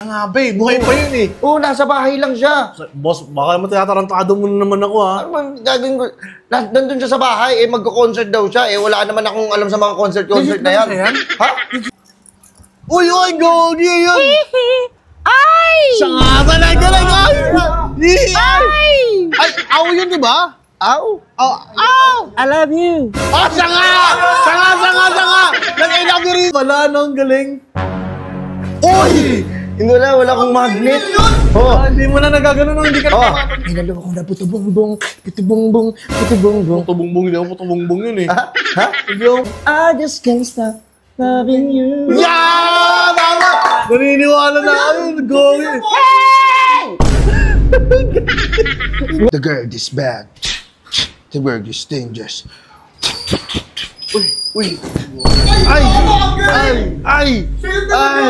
Nga ba eh, buhay pa yun eh. Oo, nasa bahay lang siya. Boss, baka naman tinatarantado mo na naman ako ha. Ano bang gagawin ko? Nandun siya sa bahay, magko-concert daw siya. Wala naman akong alam sa mga concert na yan. Ha? Uy, gogi yun! Ay! Siya nga ba? Galing! Ay! Ay, aw yun, di ba? Aw? Aw! I love you. Oh, siya nga! Nag-I love you rin! Wala, no? Ang galing. Uy! Wala akong magnet. Oh, hindi mo na nagagano nung hindi ka na. Inalo ako na puto-bongbong, puto-bongbong, puto-bongbong. Puto-bongbong yun, puto-bongbong yun eh. Ha? Yung... I just can't stop loving you. Yeah! Tama! Naniniwala na ako yun. Gogi! The girl is bad. The girl is dangerous. Uy! Ay! Ay! Ay! Ay!